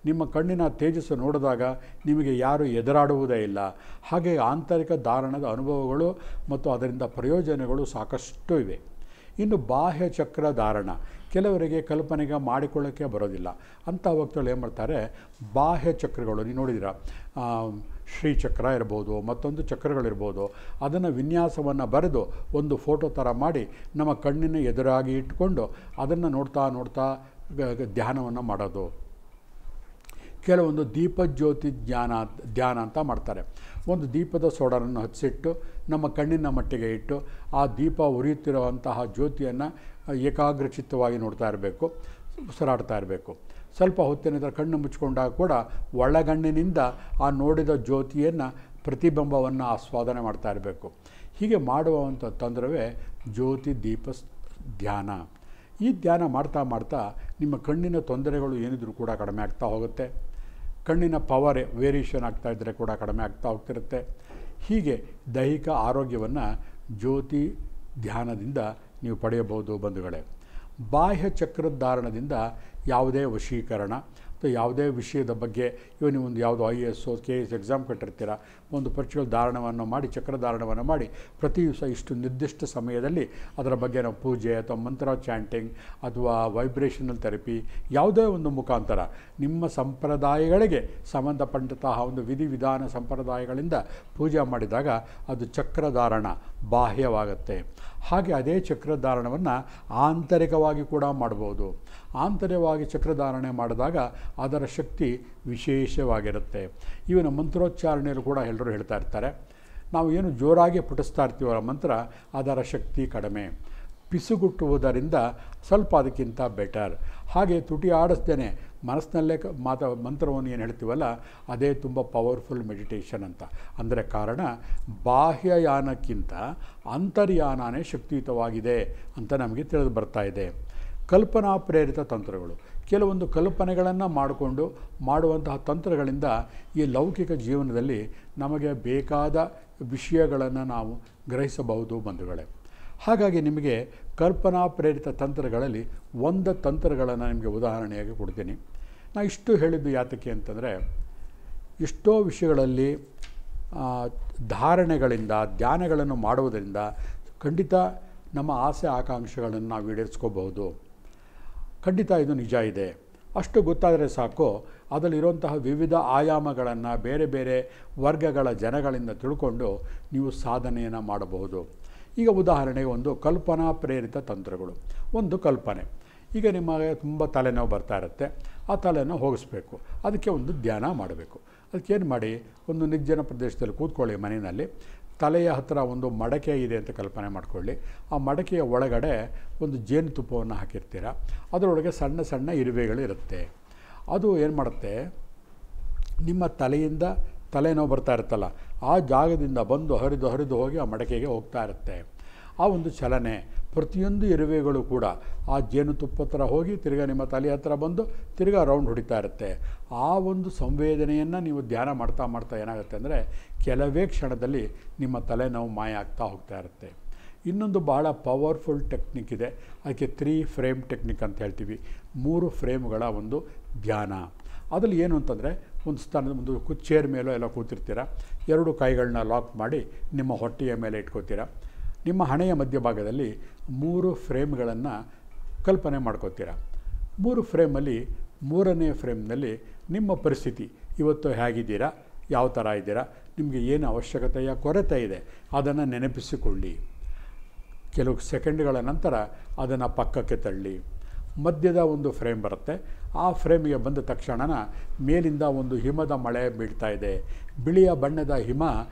ನಿಮ್ಮ ಕಣ್ಣಿನ ತೇಜಸ್ಸು ನೋಡಿದಾಗ ನಿಮಗೆ ಯಾರು ಎದುರಾಡುವುದೇ ಇಲ್ಲ. ಹಾಗೆ ಆಂತರಿಕ ಧಾರಣದ ಅನುಭವಗಳು ಮತ್ತು ಅದರಿಂದ ಪ್ರಯೋಜನಗಳು ಸಾಕಷ್ಟು ಇವೆ. ಇನ್ನು ಬಾಹ್ಯ ಚಕ್ರ ಧಾರಣ ಕೆಲವರಿಗೆ ಕಲ್ಪನೆಗೆ ಮಾಡಿಕೊಳ್ಳೋಕ್ಕೆ ಬರೋದಿಲ್ಲ. ಅಂಥ ಭಕ್ತರು ಏನು ಮಾಡ್ತಾರೆ, ಬಾಹ್ಯ ಚಕ್ರಗಳು ನೀವು ನೋಡಿದ್ದೀರ, ಶ್ರೀಚಕ್ರ ಇರ್ಬೋದು, ಮತ್ತೊಂದು ಚಕ್ರಗಳಿರ್ಬೋದು, ಅದನ್ನು ವಿನ್ಯಾಸವನ್ನು ಬರೆದು ಒಂದು ಫೋಟೋ ಥರ ಮಾಡಿ ನಮ್ಮ ಕಣ್ಣಿನ ಎದುರಾಗಿ ಇಟ್ಕೊಂಡು ಅದನ್ನು ನೋಡ್ತಾ ನೋಡ್ತಾ ಧ್ಯಾನವನ್ನು ಮಾಡೋದು. ಕೆಲವೊಂದು ದೀಪಜ್ಯೋತಿ ಧ್ಯಾನ ಅಂತ ಮಾಡ್ತಾರೆ. ಒಂದು ದೀಪದ ಸೋಡರನ್ನು ಹಚ್ಚಿಟ್ಟು ನಮ್ಮ ಕಣ್ಣಿನ ಮಟ್ಟಿಗೆ ಇಟ್ಟು ಆ ದೀಪ ಉರಿಯುತ್ತಿರುವಂತಹ ಜ್ಯೋತಿಯನ್ನು ಏಕಾಗ್ರಚಿತ್ತವಾಗಿ ನೋಡ್ತಾ ಇರಬೇಕು, ಉಸಿರಾಡ್ತಾ ಇರಬೇಕು. ಸ್ವಲ್ಪ ಹೊತ್ತಿನ ಕಣ್ಣು ಮುಚ್ಚಿಕೊಂಡಾಗ ಕೂಡ ಒಳಗಣ್ಣಿನಿಂದ ಆ ನೋಡಿದ ಜ್ಯೋತಿಯನ್ನು ಪ್ರತಿಬಿಂಬವನ್ನು ಆಸ್ವಾದನೆ ಮಾಡ್ತಾ ಇರಬೇಕು. ಹೀಗೆ ಮಾಡುವಂಥ ತಂತ್ರವೇ ಜ್ಯೋತಿ ದೀಪ ಧ್ಯಾನ. ಈ ಧ್ಯಾನ ಮಾಡ್ತಾ ಮಾಡ್ತಾ ನಿಮ್ಮ ಕಣ್ಣಿನ ತೊಂದರೆಗಳು ಏನಿದ್ರೂ ಕೂಡ ಕಡಿಮೆ ಆಗ್ತಾ ಹೋಗುತ್ತೆ. ಕಣ್ಣಿನ ಪವರ್ ವೇರಿಯೇಷನ್ ಆಗ್ತಾಯಿದ್ದರೆ ಕೂಡ ಕಡಿಮೆ ಆಗ್ತಾ ಹೋಗ್ತಿರುತ್ತೆ. ಹೀಗೆ ದೈಹಿಕ ಆರೋಗ್ಯವನ್ನು ಜ್ಯೋತಿ ಧ್ಯಾನದಿಂದ ನೀವು ಪಡೆಯಬಹುದು ಬಂಧುಗಳೇ. ಬಾಹ್ಯ ಚಕ್ರಧಾರಣದಿಂದ ಯಾವುದೇ ವಶೀಕರಣ ಅಥವಾ ಯಾವುದೇ ವಿಷಯದ ಬಗ್ಗೆ ನೀವು ಒಂದು ಯಾವುದೋ IAS KS ಎಕ್ಸಾಮ್ ಕಟ್ಟಿರ್ತೀರ, ಒಂದು ಪರೀಕ್ಷೆಗಳ ಧಾರಣವನ್ನು ಮಾಡಿ ಚಕ್ರಧಾರಣವನ್ನು ಮಾಡಿ ಪ್ರತಿ ದಿವಸ ಇಷ್ಟು ನಿರ್ದಿಷ್ಟ ಸಮಯದಲ್ಲಿ ಅದರ ಬಗ್ಗೆ ನಾವು ಪೂಜೆ ಅಥವಾ ಮಂತ್ರ ಚಾಂಟಿಂಗ್ ಅಥವಾ ವೈಬ್ರೇಷನಲ್ ಥೆರಪಿ ಯಾವುದೇ ಒಂದು ಮುಖಾಂತರ ನಿಮ್ಮ ಸಂಪ್ರದಾಯಗಳಿಗೆ ಸಂಬಂಧಪಟ್ಟಂತಹ ಒಂದು ವಿಧಿವಿಧಾನ ಸಂಪ್ರದಾಯಗಳಿಂದ ಪೂಜೆ ಮಾಡಿದಾಗ ಅದು ಚಕ್ರಧಾರಣ ಬಾಹ್ಯವಾಗುತ್ತೆ. ಹಾಗೆ ಅದೇ ಚಕ್ರಧಾರಣವನ್ನು ಆಂತರಿಕವಾಗಿ ಕೂಡ ಮಾಡ್ಬೋದು. ಆಂತರ್ಯವಾಗಿ ಚಕ್ರಧಾರಣೆ ಮಾಡಿದಾಗ ಅದರ ಶಕ್ತಿ ವಿಶೇಷವಾಗಿರುತ್ತೆ. ಇವನ ಮಂತ್ರೋಚ್ಚಾರಣೆಯಲ್ಲೂ ಕೂಡ ಎಲ್ಲರೂ ಹೇಳ್ತಾ ಇರ್ತಾರೆ, ನಾವು ಏನು ಜೋರಾಗಿ ಪಠಿಸ್ತಾ ಇರ್ತೀವಲ್ಲ ಮಂತ್ರ, ಅದರ ಶಕ್ತಿ ಕಡಿಮೆ, ಪಿಸುಗುಟ್ಟುವುದರಿಂದ ಸ್ವಲ್ಪ ಅದಕ್ಕಿಂತ ಬೆಟರ್. ಹಾಗೆ ತುಟಿ ಆಡಿಸ್ದೇನೆ ಮನಸ್ಸಿನಲ್ಲೇ ಮಂತ್ರವನ್ನು ಏನು ಹೇಳ್ತೀವಲ್ಲ ಅದೇ ತುಂಬ ಪವರ್ಫುಲ್ ಮೆಡಿಟೇಷನ್ ಅಂತ. ಅಂದರೆ ಕಾರಣ ಬಾಹ್ಯಯಾನಕ್ಕಿಂತ ಅಂತರ್ಯಾನನೇ ಶಕ್ತಿಯುತವಾಗಿದೆ ಅಂತ ನಮಗೆ ತಿಳಿದು ಬರ್ತಾ ಇದೆ. ಕಲ್ಪನಾ ಪ್ರೇರಿತ ತಂತ್ರಗಳು, ಕೆಲವೊಂದು ಕಲ್ಪನೆಗಳನ್ನು ಮಾಡಿಕೊಂಡು ಮಾಡುವಂತಹ ತಂತ್ರಗಳಿಂದ ಈ ಲೌಕಿಕ ಜೀವನದಲ್ಲಿ ನಮಗೆ ಬೇಕಾದ ವಿಷಯಗಳನ್ನು ನಾವು ಗ್ರಹಿಸಬಹುದು ಬಂಧುಗಳೇ. ಹಾಗಾಗಿ ನಿಮಗೆ ಕಲ್ಪನಾ ಪ್ರೇರಿತ ತಂತ್ರಗಳಲ್ಲಿ ಒಂದು ತಂತ್ರಗಳನ್ನು ನಿಮಗೆ ಉದಾಹರಣೆಯಾಗಿ ಕೊಡ್ತೀನಿ. ನಾನು ಇಷ್ಟು ಹೇಳಿದ್ದು ಯಾತಕ್ಕೆ ಅಂತಂದರೆ, ಎಷ್ಟೋ ವಿಷಯಗಳಲ್ಲಿ ಧಾರಣೆಗಳಿಂದ ಧ್ಯಾನಗಳನ್ನು ಮಾಡುವುದರಿಂದ ಖಂಡಿತ ನಮ್ಮ ಆಸೆ ಆಕಾಂಕ್ಷೆಗಳನ್ನು ನಾವು ಈಡೇರಿಸ್ಕೋಬಹುದು. ಖಂಡಿತ ಇದು ನಿಜ ಇದೆ. ಅಷ್ಟು ಗೊತ್ತಾದರೆ ಸಾಕು, ಅದರಲ್ಲಿರುವಂತಹ ವಿವಿಧ ಆಯಾಮಗಳನ್ನು ಬೇರೆ ಬೇರೆ ವರ್ಗಗಳ ಜನಗಳಿಂದ ತಿಳ್ಕೊಂಡು ನೀವು ಸಾಧನೆಯನ್ನು ಮಾಡಬಹುದು. ಈಗ ಉದಾಹರಣೆಗೆ ಒಂದು ಕಲ್ಪನಾ ಪ್ರೇರಿತ ತಂತ್ರಗಳು. ಒಂದು ಕಲ್ಪನೆ, ಈಗ ನಿಮಗೆ ತುಂಬ ತಲೆನೋವು ಬರ್ತಾ ಇರುತ್ತೆ, ಆ ತಲೆನೋವು ಹೋಗಿಸ್ಬೇಕು, ಅದಕ್ಕೆ ಒಂದು ಧ್ಯಾನ ಮಾಡಬೇಕು. ಅದಕ್ಕೇನು ಮಾಡಿ, ಒಂದು ನಿರ್ಜನ ಪ್ರದೇಶದಲ್ಲಿ ಕೂತ್ಕೊಳ್ಳಿ ಮನೆಯಲ್ಲಿ. ತಲೆಯ ಹತ್ತಿರ ಒಂದು ಮಡಕೆ ಇದೆ ಅಂತ ಕಲ್ಪನೆ ಮಾಡಿಕೊಳ್ಳಿ. ಆ ಮಡಕೆಯ ಒಳಗಡೆ ಒಂದು ಜೇನುತುಪ್ಪವನ್ನು ಹಾಕಿರ್ತೀರ. ಅದರೊಳಗೆ ಸಣ್ಣ ಸಣ್ಣ ಇರುವೆಗಳಿರುತ್ತೆ. ಅದು ಏನು ಮಾಡುತ್ತೆ, ನಿಮ್ಮ ತಲೆಯಿಂದ ತಲೆನೋವು ಬರ್ತಾ ಇರುತ್ತಲ್ಲ, ಆ ಜಾಗದಿಂದ ಬಂದು ಹರಿದು ಹೋಗಿ ಆ ಮಡಕೆಗೆ ಹೋಗ್ತಾ ಇರುತ್ತೆ. ಆ ಒಂದು ಚಲನೆ, ಪ್ರತಿಯೊಂದು ಇರುವೆಗಳು ಕೂಡ ಆ ಜೇನುತುಪ್ಪ ಹತ್ರ ಹೋಗಿ ತಿರ್ಗಾ ನಿಮ್ಮ ತಲೆ ಹತ್ರ ಬಂದು ತಿರ್ಗಾ ರೌಂಡ್ ಹೊಡಿತಾ ಇರುತ್ತೆ. ಆ ಒಂದು ಸಂವೇದನೆಯನ್ನು ನೀವು ಧ್ಯಾನ ಮಾಡ್ತಾ ಏನಾಗುತ್ತೆ ಅಂದರೆ, ಕೆಲವೇ ಕ್ಷಣದಲ್ಲಿ ನಿಮ್ಮ ತಲೆನೋವು ಮಾಯ ಆಗ್ತಾ ಹೋಗ್ತಾ ಇರುತ್ತೆ. ಇನ್ನೊಂದು ಭಾಳ ಪವರ್ಫುಲ್ ಟೆಕ್ನಿಕ್ ಇದೆ, ಅದಕ್ಕೆ 3 ಫ್ರೇಮ್ ಟೆಕ್ನಿಕ್ ಅಂತ ಹೇಳ್ತೀವಿ. 3 ಫ್ರೇಮ್ಗಳ ಒಂದು ಧ್ಯಾನ. ಅದರಲ್ಲಿ ಏನು ಅಂತಂದರೆ, ಒಂದು ಒಂದು ಚೇರ್ ಮೇಲೋ ಎಲ್ಲ ಕೂತಿರ್ತೀರ. 2 ಕೈಗಳನ್ನ ಲಾಕ್ ಮಾಡಿ ನಿಮ್ಮ ಹೊಟ್ಟೆಯ ಮೇಲೆ ಇಟ್ಕೋತೀರ. ನಿಮ್ಮ ಹಣೆಯ ಮಧ್ಯಭಾಗದಲ್ಲಿ 3 ಫ್ರೇಮ್ಗಳನ್ನು ಕಲ್ಪನೆ ಮಾಡ್ಕೋತೀರ. 3 ಫ್ರೇಮಲ್ಲಿ 3ನೇ ಫ್ರೇಮ್ನಲ್ಲಿ ನಿಮ್ಮ ಪರಿಸ್ಥಿತಿ, ಇವತ್ತು ಹೇಗಿದ್ದೀರಾ, ಯಾವ ಥರ ಇದ್ದೀರಾ, ನಿಮಗೆ ಏನು ಅವಶ್ಯಕತೆಯ ಕೊರತೆ ಇದೆ ಅದನ್ನು ನೆನಪಿಸಿಕೊಳ್ಳಿ. ಕೆಲವು ಸೆಕೆಂಡ್ಗಳ ನಂತರ ಅದನ್ನು ಪಕ್ಕಕ್ಕೆ ತಳ್ಳಿ. ಮಧ್ಯದ ಒಂದು ಫ್ರೇಮ್ ಬರುತ್ತೆ. ಆ ಫ್ರೇಮಿಗೆ ಬಂದ ತಕ್ಷಣ ಮೇಲಿಂದ ಒಂದು ಹಿಮದ ಮಳೆ ಬೀಳ್ತಾ ಇದೆ. ಬಿಳಿಯ ಬಣ್ಣದ ಹಿಮ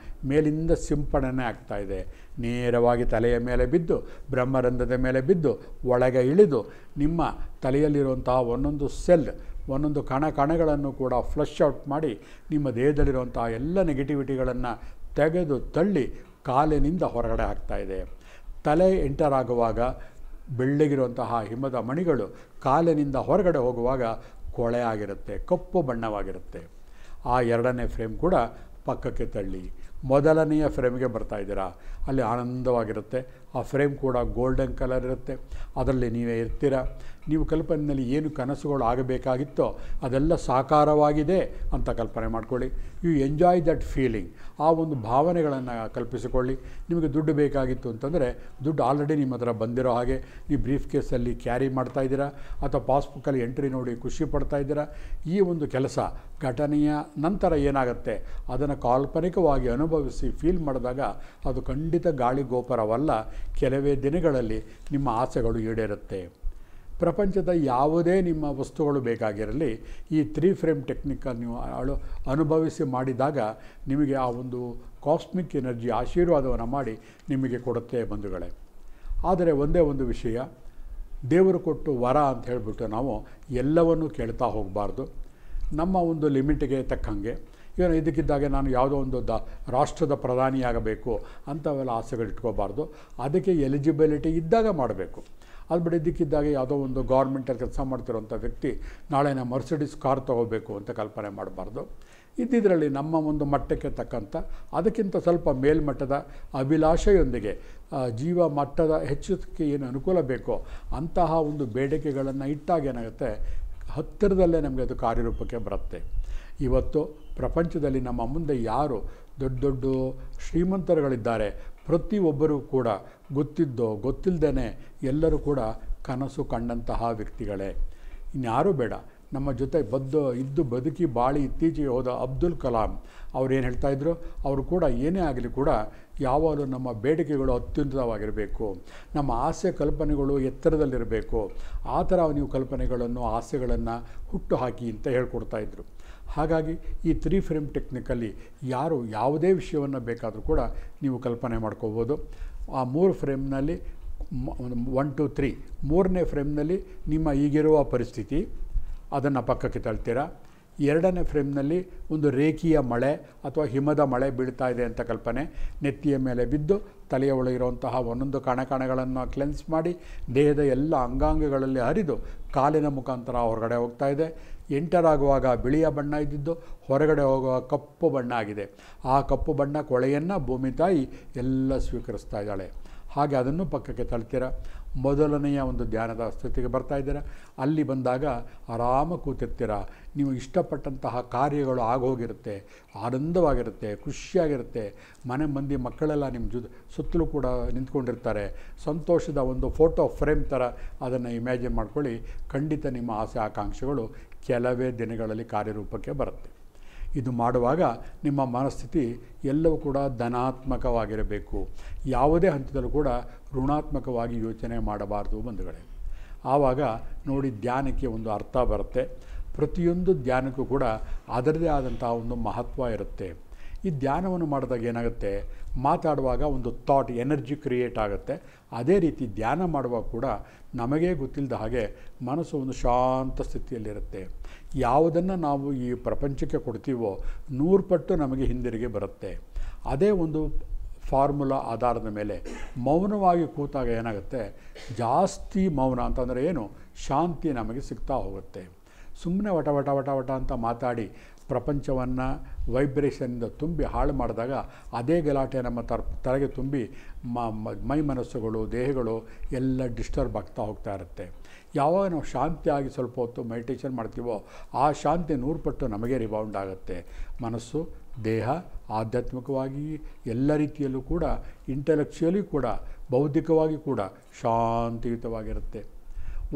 ಮೇಲಿಂದ ಸಿಂಪಡಣೆ ಆಗ್ತಾ ಇದೆ. ನೇರವಾಗಿ ತಲೆಯ ಮೇಲೆ ಬಿದ್ದು, ಬ್ರಹ್ಮರಂಧ್ರದ ಮೇಲೆ ಬಿದ್ದು, ಒಳಗೆ ಇಳಿದು ನಿಮ್ಮ ತಲೆಯಲ್ಲಿರುವಂತಹ ಒಂದೊಂದು ಸೆಲ್, ಒಂದೊಂದು ಕಣಗಳನ್ನು ಕೂಡ ಫ್ಲಶ್ ಔಟ್ ಮಾಡಿ ನಿಮ್ಮ ದೇಹದಲ್ಲಿರುವಂತಹ ಎಲ್ಲ ನೆಗೆಟಿವಿಟಿಗಳನ್ನು ತೆಗೆದು ತಳ್ಳಿ ಕಾಲಿನಿಂದ ಹೊರಗಡೆ ಹಾಕ್ತಾ ಇದೆ. ತಲೆ ಎಂಟರ್ ಆಗುವಾಗ ಬೆಳ್ಳಗಿರುವಂತಹ ಹಿಮದ ಮಣಿಗಳು ಕಾಲಿನಿಂದ ಹೊರಗಡೆ ಹೋಗುವಾಗ ಕೊಳೆ ಆಗಿರುತ್ತೆ, ಕಪ್ಪು ಬಣ್ಣವಾಗಿರುತ್ತೆ. ಆ 2ನೇ ಫ್ರೇಮ್ ಕೂಡ ಪಕ್ಕಕ್ಕೆ ತಳ್ಳಿ. ಮೊದಲನೆಯ ಫ್ರೇಮ್ಗೆ ಬರ್ತಾ ಇದ್ದೀರಾ, ಅಲ್ಲಿ ಆನಂದವಾಗಿರುತ್ತೆ. ಆ ಫ್ರೇಮ್ ಕೂಡ ಗೋಲ್ಡನ್ ಕಲರ್ ಇರುತ್ತೆ. ಅದರಲ್ಲಿ ನೀವೇ ಇರ್ತೀರ. ನೀವು ಕಲ್ಪನೆಯಲ್ಲಿ ಏನು ಕನಸುಗಳು ಆಗಬೇಕಾಗಿತ್ತೋ ಅದೆಲ್ಲ ಸಾಕಾರವಾಗಿದೆ ಅಂತ ಕಲ್ಪನೆ ಮಾಡ್ಕೊಳ್ಳಿ. You enjoy that feeling. ಆ ಒಂದು ಭಾವನೆಗಳನ್ನು ಕಲ್ಪಿಸಿಕೊಳ್ಳಿ. ನಿಮಗೆ ದುಡ್ಡು ಬೇಕಾಗಿತ್ತು ಅಂತಂದರೆ, ದುಡ್ಡು ಆಲ್ರೆಡಿ ನಿಮ್ಮ ಹತ್ರ ಬಂದಿರೋ ಹಾಗೆ ನೀವು ಬ್ರೀಫ್ ಕೇಸಲ್ಲಿ ಕ್ಯಾರಿ ಮಾಡ್ತಾಯಿದ್ದೀರಾ, ಅಥವಾ ಪಾಸ್ಬುಕ್ಕಲ್ಲಿ ಎಂಟ್ರಿ ನೋಡಿ ಖುಷಿ ಪಡ್ತಾ ಇದ್ದೀರಾ. ಈ ಒಂದು ಕೆಲಸ ಘಟನೆಯ ನಂತರ ಏನಾಗುತ್ತೆ ಅದನ್ನು ಕಾಲ್ಪನಿಕವಾಗಿ ಅನುಭವಿಸಿ ಫೀಲ್ ಮಾಡಿದಾಗ ಅದು ಖಂಡಿತ ಗಾಳಿ ಗೋಪುರವಲ್ಲ. ಕೆಲವೇ ದಿನಗಳಲ್ಲಿ ನಿಮ್ಮ ಆಸೆಗಳು ಈಡೇರುತ್ತೆ. ಪ್ರಪಂಚದ ಯಾವುದೇ ನಿಮ್ಮ ವಸ್ತುಗಳು ಬೇಕಾಗಿರಲಿ, ಈ 3 ಫ್ರೇಮ್ ಟೆಕ್ನಿಕನ್ನು ನೀವು ಅನುಭವಿಸಿ ಮಾಡಿದಾಗ ನಿಮಗೆ ಆ ಒಂದು ಕಾಸ್ಮಿಕ್ ಎನರ್ಜಿ ಆಶೀರ್ವಾದವನ್ನು ಮಾಡಿ ನಿಮಗೆ ಕೊಡುತ್ತೆ ಬಂಧುಗಳೇ. ಆದರೆ ಒಂದೇ ಒಂದು ವಿಷಯ, ದೇವರು ಕೊಟ್ಟು ವರ ಅಂತ ಹೇಳಿಬಿಟ್ಟು ನಾವು ಎಲ್ಲವನ್ನೂ ಕೇಳ್ತಾ ಹೋಗಬಾರ್ದು. ನಮ್ಮ ಒಂದು ಲಿಮಿಟ್ಗೆ ತಕ್ಕಂಗೆ, ಏನು ಇದಕ್ಕಿದ್ದಾಗೆ ನಾನು ಯಾವುದೋ ಒಂದು ರಾಷ್ಟ್ರದ ಪ್ರಧಾನಿಯಾಗಬೇಕು ಅಂಥವೆಲ್ಲ ಆಸೆಗಳು ಇಟ್ಕೋಬಾರ್ದು. ಅದಕ್ಕೆ ಎಲಿಜಿಬಿಲಿಟಿ ಇದ್ದಾಗ ಮಾಡಬೇಕು. ಅದು ಬಿಟ್ಟು ಇದಕ್ಕಿದ್ದಾಗ ಯಾವುದೋ ಒಂದು ಗೌರ್ಮೆಂಟಲ್ಲಿ ಕೆಲಸ ಮಾಡ್ತಿರೋಂಥ ವ್ಯಕ್ತಿ ನಾಳೆ ನಾನು ಮರ್ಸಿಡೀಸ್ ಕಾರ್ ತೊಗೋಬೇಕು ಅಂತ ಕಲ್ಪನೆ ಮಾಡಬಾರ್ದು. ಇದ್ದಿದ್ರಲ್ಲಿ ನಮ್ಮ ಒಂದು ಮಟ್ಟಕ್ಕೆ ತಕ್ಕಂಥ, ಅದಕ್ಕಿಂತ ಸ್ವಲ್ಪ ಮೇಲ್ಮಟ್ಟದ ಅಭಿಲಾಷೆಯೊಂದಿಗೆ ಜೀವ ಮಟ್ಟದ ಹೆಚ್ಚಕ್ಕೆ ಏನು ಅನುಕೂಲ ಬೇಕೋ ಅಂತಹ ಒಂದು ಬೇಡಿಕೆಗಳನ್ನು ಇಟ್ಟಾಗ ಏನಾಗುತ್ತೆ, ಹತ್ತಿರದಲ್ಲೇ ನಮಗೆ ಅದು ಕಾರ್ಯರೂಪಕ್ಕೆ ಬರುತ್ತೆ. ಇವತ್ತು ಪ್ರಪಂಚದಲ್ಲಿ ನಮ್ಮ ಮುಂದೆ ಯಾರು ದೊಡ್ಡ ದೊಡ್ಡ ಶ್ರೀಮಂತರುಗಳಿದ್ದಾರೆ, ಪ್ರತಿಯೊಬ್ಬರೂ ಕೂಡ ಗೊತ್ತಿದ್ದೋ ಗೊತ್ತಿಲ್ಲದೇ ಎಲ್ಲರೂ ಕೂಡ ಕನಸು ಕಂಡಂತಹ ವ್ಯಕ್ತಿಗಳೇ. ಇನ್ಯಾರೂ ಬೇಡ, ನಮ್ಮ ಜೊತೆ ಬದುಕಿ ಬಾಳಿ ಇತ್ತೀಚೆಗೆ ಹೋದ ಅಬ್ದುಲ್ ಕಲಾಂ ಅವ್ರೇನು ಹೇಳ್ತಾಯಿದ್ರು, ಅವರು ಕೂಡ ಏನೇ ಆಗಲಿ ಕೂಡ ಯಾವಾಗಲೂ ನಮ್ಮ ಬೇಡಿಕೆಗಳು ಅತ್ಯುನ್ನತವಾಗಿರಬೇಕು, ನಮ್ಮ ಆಸೆ ಕಲ್ಪನೆಗಳು ಎತ್ತರದಲ್ಲಿರಬೇಕು, ಆ ಥರ ನೀವು ಕಲ್ಪನೆಗಳನ್ನು ಆಸೆಗಳನ್ನು ಹುಟ್ಟು ಹಾಕಿ ಅಂತ ಹೇಳ್ಕೊಡ್ತಾಯಿದ್ರು. ಹಾಗಾಗಿ ಈ 3 ಫ್ರೇಮ್ ಟೆಕ್ನಿಕಲ್ಲಿ ಯಾರು ಯಾವುದೇ ವಿಷಯವನ್ನು ಬೇಕಾದರೂ ಕೂಡ ನೀವು ಕಲ್ಪನೆ ಮಾಡ್ಕೋಬೋದು. ಆ 3 ಫ್ರೇಮ್ನಲ್ಲಿ 1 2 3 3ನೇ ಫ್ರೇಮ್ನಲ್ಲಿ ನಿಮ್ಮ ಈಗಿರುವ ಪರಿಸ್ಥಿತಿ ಅದನ್ನು ಪಕ್ಕಕ್ಕೆ ತಳ್ತೀರಾ. 2ನೇ ಫ್ರೇಮ್ನಲ್ಲಿ ಒಂದು ರೇಖೀಯ ಮಳೆ ಅಥವಾ ಹಿಮದ ಮಳೆ ಬೀಳ್ತಾ ಇದೆ ಅಂತ ಕಲ್ಪನೆ, ನೆತ್ತಿಯ ಮೇಲೆ ಬಿದ್ದು ತಲೆಯ ಒಳಗಿರುವಂತಹ ಒಂದೊಂದು ಕಣಗಳನ್ನು ಕ್ಲೆನ್ಸ್ ಮಾಡಿ ದೇಹದ ಎಲ್ಲ ಅಂಗಾಂಗಗಳಲ್ಲಿ ಹರಿದು ಕಾಲಿನ ಮುಖಾಂತರ ಹೊರಗಡೆ ಹೋಗ್ತಾ ಇದೆ. ಎಂಟರ್ ಆಗುವಾಗ ಬಿಳಿಯ ಬಣ್ಣ ಇದ್ದಿದ್ದು ಹೊರಗಡೆ ಹೋಗುವ ಕಪ್ಪು ಬಣ್ಣ ಆಗಿದೆ. ಆ ಕಪ್ಪು ಬಣ್ಣ ಕೊಳೆಯನ್ನು ಭೂಮಿ ತಾಯಿ ಎಲ್ಲ ಸ್ವೀಕರಿಸ್ತಾ ಇದ್ದಾಳೆ. ಹಾಗೆ ಅದನ್ನು ಪಕ್ಕಕ್ಕೆ ತಳ್ತೀರ. ಮೊದಲನೆಯ ಒಂದು ಧ್ಯಾನದ ಸ್ಥಿತಿಗೆ ಬರ್ತಾ ಇದ್ದೀರ. ಅಲ್ಲಿ ಬಂದಾಗ ಆರಾಮ ಕೂತಿರ್ತೀರ. ನೀವು ಇಷ್ಟಪಟ್ಟಂತಹ ಕಾರ್ಯಗಳು ಆಗೋಗಿರುತ್ತೆ, ಆನಂದವಾಗಿರುತ್ತೆ, ಖುಷಿಯಾಗಿರುತ್ತೆ. ಮಂದಿ ಮಕ್ಕಳೆಲ್ಲ ನಿಮ್ಮ ಸುತ್ತಲೂ ಕೂಡ ನಿಂತ್ಕೊಂಡಿರ್ತಾರೆ. ಸಂತೋಷದ ಒಂದು ಫೋಟೋ ಫ್ರೇಮ್ ಥರ ಅದನ್ನು ಇಮ್ಯಾಜಿನ್ ಮಾಡ್ಕೊಳ್ಳಿ. ಖಂಡಿತ ನಿಮ್ಮ ಆಸೆ ಆಕಾಂಕ್ಷೆಗಳು ಕೆಲವೇ ದಿನಗಳಲ್ಲಿ ಕಾರ್ಯರೂಪಕ್ಕೆ ಬರುತ್ತೆ. ಇದು ಮಾಡುವಾಗ ನಿಮ್ಮ ಮನಸ್ಥಿತಿ ಎಲ್ಲವೂ ಕೂಡ ಧನಾತ್ಮಕವಾಗಿರಬೇಕು. ಯಾವುದೇ ಹಂತದಲ್ಲೂ ಕೂಡ ಋಣಾತ್ಮಕವಾಗಿ ಯೋಚನೆ ಮಾಡಬಾರ್ದು ಬಂಧುಗಳೇ. ಆವಾಗ ನೋಡಿ ಧ್ಯಾನಕ್ಕೆ ಒಂದು ಅರ್ಥ ಬರುತ್ತೆ. ಪ್ರತಿಯೊಂದು ಧ್ಯಾನಕ್ಕೂ ಕೂಡ ಅದರದೇ ಆದಂಥ ಒಂದು ಮಹತ್ವ ಇರುತ್ತೆ. ಈ ಧ್ಯಾನವನ್ನು ಮಾಡಿದಾಗ ಏನಾಗುತ್ತೆ, ಮಾತಾಡುವಾಗ ಒಂದು ಥಾಟ್ ಎನರ್ಜಿ ಕ್ರಿಯೇಟ್ ಆಗುತ್ತೆ. ಅದೇ ರೀತಿ ಧ್ಯಾನ ಮಾಡುವಾಗ ಕೂಡ ನಮಗೇ ಗೊತ್ತಿಲ್ಲದ ಹಾಗೆ ಮನಸ್ಸು ಒಂದು ಶಾಂತ ಸ್ಥಿತಿಯಲ್ಲಿರುತ್ತೆ. ಯಾವುದನ್ನು ನಾವು ಈ ಪ್ರಪಂಚಕ್ಕೆ ಕೊಡ್ತೀವೋ 100 ಪಟ್ಟು ನಮಗೆ ಹಿಂದಿರುಗಿ ಬರುತ್ತೆ. ಅದೇ ಒಂದು ಫಾರ್ಮುಲಾ ಆಧಾರದ ಮೇಲೆ ಮೌನವಾಗಿ ಕೂತಾಗ ಏನಾಗುತ್ತೆ, ಜಾಸ್ತಿ ಮೌನ ಅಂತಂದರೆ ಏನು, ಶಾಂತಿ ನಮಗೆ ಸಿಗ್ತಾ ಹೋಗುತ್ತೆ. ಸುಮ್ಮನೆ ವಟ ವಟ ವಟ ವಟ ಅಂತ ಮಾತಾಡಿ ಪ್ರಪಂಚವನ್ನು ವೈಬ್ರೇಷನ್ನಿಂದ ತುಂಬಿ ಹಾಳು ಮಾಡಿದಾಗ ಅದೇ ಗಲಾಟೆ ನಮ್ಮ ತಲೆಗೆ ತುಂಬಿ ಮೈ ಮನಸ್ಸುಗಳು ದೇಹಗಳು ಎಲ್ಲ ಡಿಸ್ಟರ್ಬ್ ಆಗ್ತಾ ಹೋಗ್ತಾ ಇರುತ್ತೆ. ಯಾವಾಗ ನಾವು ಶಾಂತಿಯಾಗಿ ಸ್ವಲ್ಪ ಹೊತ್ತು ಮೆಡಿಟೇಷನ್ ಮಾಡ್ತೀವೋ ಆ ಶಾಂತಿ 100 ಪಟ್ಟು ನಮಗೆ ರಿಬೌಂಡ್ ಆಗುತ್ತೆ. ಮನಸ್ಸು ದೇಹ ಆಧ್ಯಾತ್ಮಿಕವಾಗಿ ಎಲ್ಲ ರೀತಿಯಲ್ಲೂ ಕೂಡ, ಇಂಟೆಲೆಕ್ಚುಯಲಿ ಕೂಡ, ಬೌದ್ಧಿಕವಾಗಿ ಕೂಡ ಶಾಂತಿಯುತವಾಗಿರುತ್ತೆ.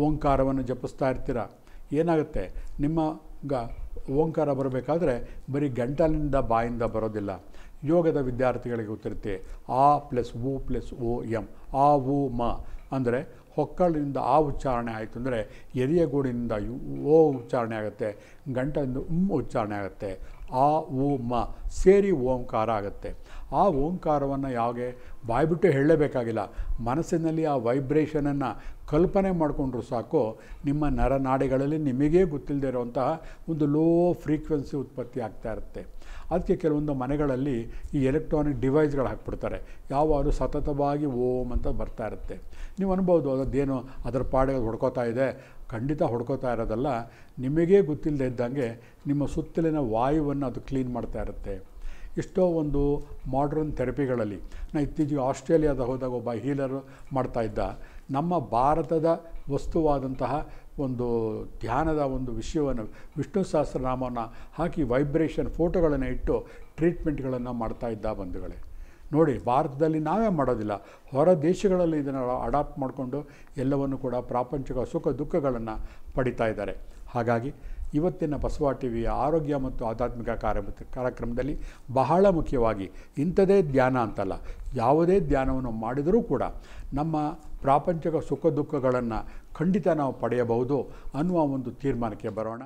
ಓಂಕಾರವನ್ನು ಜಪಿಸ್ತಾ ಇರ್ತೀರ, ಏನಾಗುತ್ತೆ, ಓಂಕಾರ ಬರಬೇಕಾದ್ರೆ ಬರೀ ಗಂಟಲಿನಿಂದ ಬಾಯಿಂದ ಬರೋದಿಲ್ಲ. ಯೋಗದ ವಿದ್ಯಾರ್ಥಿಗಳಿಗೆ ಗೊತ್ತಿರುತ್ತೆ, ಆ ಪ್ಲಸ್ ಉ ಪ್ಲಸ್ ಓ ಎಮ್, ಆ ಉ ಮ ಅಂದರೆ ಹೊಕ್ಕಳಿನಿಂದ ಆ ಉಚ್ಚಾರಣೆ ಆಯಿತು ಅಂದರೆ ಎದೆಯ ಗೂಡಿನಿಂದ ಓ ಉಚ್ಚಾರಣೆ ಆಗುತ್ತೆ, ಗಂಟಲಿಂದ ಉಚ್ಚಾರಣೆ ಆಗುತ್ತೆ, ಆ ಉ ಮ ಸೇರಿ ಓಂಕಾರ ಆಗುತ್ತೆ. ಆ ಓಂಕಾರವನ್ನು ಯಾವಾಗೆ ಬಾಯ್ಬಿಟ್ಟು ಹೇಳಲೇಬೇಕಾಗಿಲ್ಲ, ಮನಸ್ಸಿನಲ್ಲಿ ಆ ವೈಬ್ರೇಷನನ್ನು ಕಲ್ಪನೆ ಮಾಡಿಕೊಂಡ್ರೂ ಸಾಕು, ನಿಮ್ಮ ನರನಾಡಿಗಳಲ್ಲಿ ನಿಮಗೇ ಗೊತ್ತಿಲ್ಲದೆ ಇರುವಂತಹ ಒಂದು ಲೋ ಫ್ರೀಕ್ವೆನ್ಸಿ ಉತ್ಪತ್ತಿ ಆಗ್ತಾ ಇರುತ್ತೆ. ಅದಕ್ಕೆ ಕೆಲವೊಂದು ಮನೆಗಳಲ್ಲಿ ಈ ಎಲೆಕ್ಟ್ರಾನಿಕ್ ಡಿವೈಸ್ಗಳು ಹಾಕ್ಬಿಡ್ತಾರೆ, ಯಾವಾಗಲೂ ಸತತವಾಗಿ ಓಮ್ ಅಂತ ಬರ್ತಾ ಇರುತ್ತೆ. ನೀವು ಅನ್ಬೋದು ಅದೇನು ಅದರ ಪಾಡಿಗೆ ಹೊಡ್ಕೋತಾ ಇದೆ, ಖಂಡಿತ ಹೊಡ್ಕೋತಾ ಇರೋದಲ್ಲ, ನಿಮಗೇ ಗೊತ್ತಿಲ್ಲದೆ ಇದ್ದಂಗೆ ನಿಮ್ಮ ಸುತ್ತಲಿನ ವಾಯುವನ್ನು ಅದು ಕ್ಲೀನ್ ಮಾಡ್ತಾ ಇರುತ್ತೆ. ಎಷ್ಟೋ ಒಂದು ಮಾಡ್ರನ್ ಥೆರಪಿಗಳಲ್ಲಿ, ನಾನು ಇತ್ತೀಚೆಗೆ ಆಸ್ಟ್ರೇಲಿಯಾದ ಹೋದಾಗ ಒಬ್ಬ ಹೀಲರು ಮಾಡ್ತಾಯಿದ್ದ, ನಮ್ಮ ಭಾರತದ ವಸ್ತುವಾದಂತಹ ಒಂದು ಧ್ಯಾನದ ಒಂದು ವಿಷಯವನ್ನು, ವಿಷ್ಣು ಸಹಸ್ರನಾಮವನ್ನು ಹಾಕಿ ವೈಬ್ರೇಷನ್ ಫೋಟೋಗಳನ್ನು ಇಟ್ಟು ಟ್ರೀಟ್ಮೆಂಟ್ಗಳನ್ನು ಮಾಡ್ತಾಯಿದ್ದ ಬಂಧುಗಳೇ. ನೋಡಿ, ಭಾರತದಲ್ಲಿ ನಾವೇ ಮಾಡೋದಿಲ್ಲ, ಹೊರ ದೇಶಗಳಲ್ಲಿ ಇದನ್ನು ಅಡಾಪ್ಟ್ ಮಾಡಿಕೊಂಡು ಎಲ್ಲವನ್ನು ಕೂಡ ಪ್ರಾಪಂಚಿಕ ಸುಖ ದುಃಖಗಳನ್ನು ಪಡಿತಾ ಇದ್ದಾರೆ. ಹಾಗಾಗಿ ಇವತ್ತಿನ ಬಸವ ಟಿವಿಯ ಆರೋಗ್ಯ ಮತ್ತು ಆಧ್ಯಾತ್ಮಿಕ ಕಾರ್ಯಕ್ರಮದಲ್ಲಿ ಬಹಳ ಮುಖ್ಯವಾಗಿ ಇಂಥದೇ ಧ್ಯಾನ ಅಂತಲ್ಲ, ಯಾವುದೇ ಧ್ಯಾನವನ್ನು ಮಾಡಿದರೂ ಕೂಡ ನಮ್ಮ ಪ್ರಾಪಂಚಿಕ ಸುಖ ದುಃಖಗಳನ್ನು ಖಂಡಿತ ನಾವು ಪಡೆಯಬಹುದು ಅನ್ನುವ ಒಂದು ತೀರ್ಮಾನಕ್ಕೆ ಬರೋಣ.